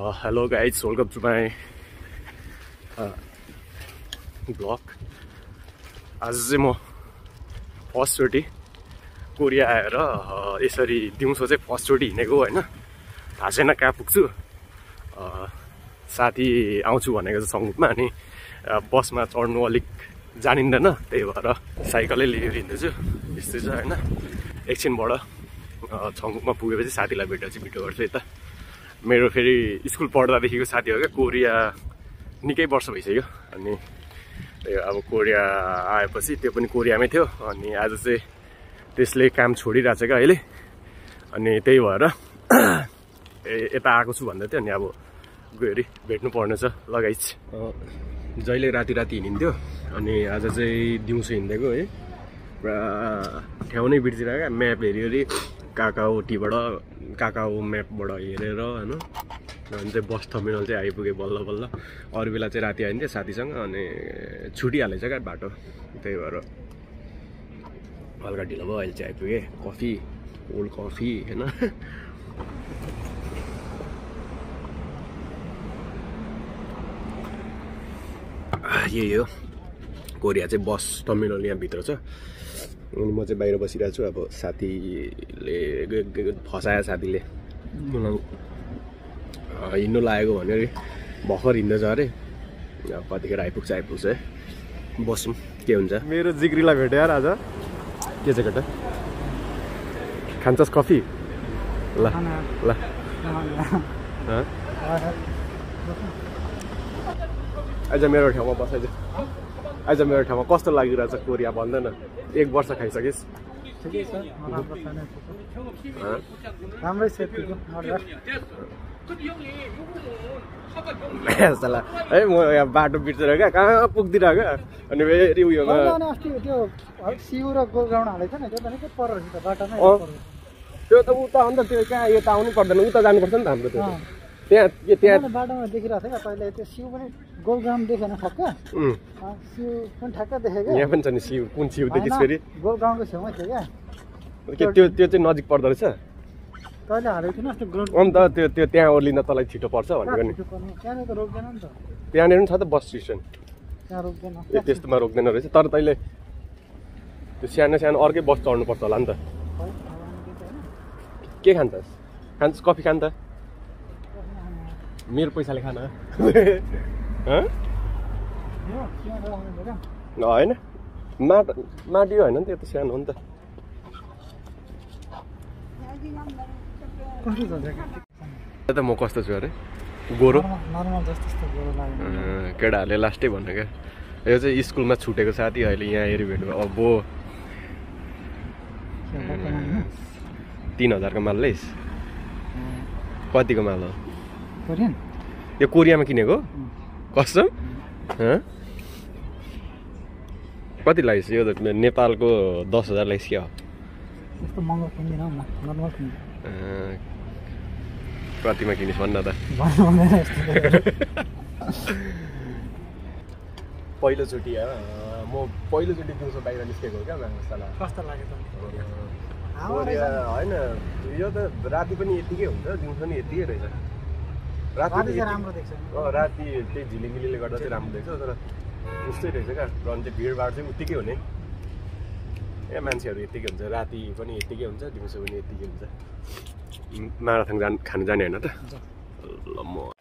Hello guys, welcome to my vlog. आज चाहिँ म फर्स्टचोटि कोरिया आएर यसरी दिउँसो चाहिँ फर्स्टचोटि हिँडेको होइन। थाहा छैन कहाँ पुग्छु। साथी आउँछु भनेको छ सङ्गुपमा, अनि बसमा चढ्नु अलिक जानिँदैन, त्यही भएर साइकलै लिएर हिँड्दैछु। यस्तै छ होइन। एकछिनबाट सङ्गुपमा पुगेपछि साथीलाई भेटेपछि भिडियो गर्छु यता। मेरो फेरि स्कुल पढ्दादेखिको साथी हो क्या, कोरिया निकै वर्ष भइसक्यो। अनि अब कोरिया आएपछि त्यो पनि कोरियामै थियो, अनि आज चाहिँ त्यसले काम छोडिरहेछ क्या अहिले। अनि त्यही भएर यता आएको छु भन्दै थियो, अनि अब गएर भेट्नु पर्नेछ लगाइच। जहिले राति राति हिँडिन्थ्यो, अनि आज चाहिँ दिउँसो हिँडेको है। पुरा ठाउँ नै बिर्सिरहेको क्या, म्याप हेरी काकाओ टीबाट काकाओ म्यापबाट हेरेर होइन। अनि चाहिँ बस टर्मिनल चाहिँ आइपुगेँ बल्ल बल्ल। अरू बेला चाहिँ राति आइन्थ्यो साथीसँग, अनि छुटिहालेछ क्या बाटो, त्यही भएर हल्का ढिलो भयो। अहिले चाहिँ आइपुगेँ। कफी, कोल्ड कफी होइन। यही हो कोरिया चाहिँ, बस टर्मिनल यहाँभित्र छ। अनि म चाहिँ बाहिर बसिरहेको छु। अब साथीले फसायो, साथीले मलाई हिँड्नु लागेको भन्यो अरे, भर्खर हिँड्दैछ अरे। कतिखेर आइपुग्छ है, बसौँ के हुन्छ। मेरो जिग्रीलाई भेट्यो यार आज। के छ केटा, खान्छस् कफी? ल ल आइज मेरो ठाउँमा बस। आइज मेरो ठाउँमा। कस्तो लागिरहेछ कोरिया भन्दैन? 1 वर्ष खाइसकेस्। राम्रै छ है। म यहाँ बाटो बिर्सेर क्या कहाँ पुग्दिरह क्या। अनि फेरि उयोमा त्यो सिउ र गोलग्राउन्ड हालेको छ नि, त्यो त निकै पर रहेछ बाटोमै। त्यो त उता अन्त त्यो कहाँ यता आउनु पर्दैन, उता जानुपर्छ नि त हाम्रो। त्यो त्यहाँ बाटोमा देखिरहेको थियो क्या पहिला। त्यो सिउ पनि गोलग्राउन्ड देखेन ठक्क, सिउ पनि ठ्याक्क देखेको। यहाँ पनि छ नि सिउ। कुन सिउ देखिस् फेरि? गोलग्राउन्डको छेउमै थियो क्या। त्यो चाहिँ नजिक पर्दो रहेछ। तैँले हालेको थिएन त्यो ग्राउन्ड? अन्त त्यो त्यहाँ ओर्लिँदा तँलाई छिटो पर्छ भनेको नि। त्यहाँनिर त रोक्दैन नि त। त्यहाँनिर पनि छ त बस स्टेसन। त्यहाँ रोक्दैन। त्यस्तोमा रोक्दैन रहेछ। तर तैँले त्यो सानो सानो अर्कै बस चढ्नुपर्छ होला नि त। के खान्छस्? कफी खान त? मेरो पैसाले खान होइन। माटी होइन नि, त्यो त सानो हो नि त। त म कस्तो छु अरे? गोरो केटाहरूले लास्टै भन्नु क्या। यो चाहिँ स्कुलमा छुटेको साथी, अहिले यहाँ हेरी भेट्नु। अब 3000 को माल लैस्? कतिको माल हो यो? कोरियामा किनेको कसम? कति लाइस् यो? नेपालको 10,000 लाइस् क्या? कतिमा किनिस् भन्न त। पहिलोचोटि म पहिलोचोटि दिउँसो बाहिर निस्केको हो क्या माङ्गस्थला। कस्तो लाग्यो त? कोरिया होइन, यो त राति पनि यतिकै हुन्छ, दिउँसो नि यतिकै रहेछ। राति राम्रो देख्छ। राति त्यही झिलिमिलीले गर्दा चाहिँ राम्रो देख्छ, तर उस्तै रहेछ क्या। रन चाहिँ भिडभाड चाहिँ उत्तिकै हुने। यहाँ मान्छेहरू यत्तिकै हुन्छ, राति पनि यत्तिकै हुन्छ, दिउँसो पनि यत्तिकै हुन्छ। माराथन खानु जाने होइन त? ल म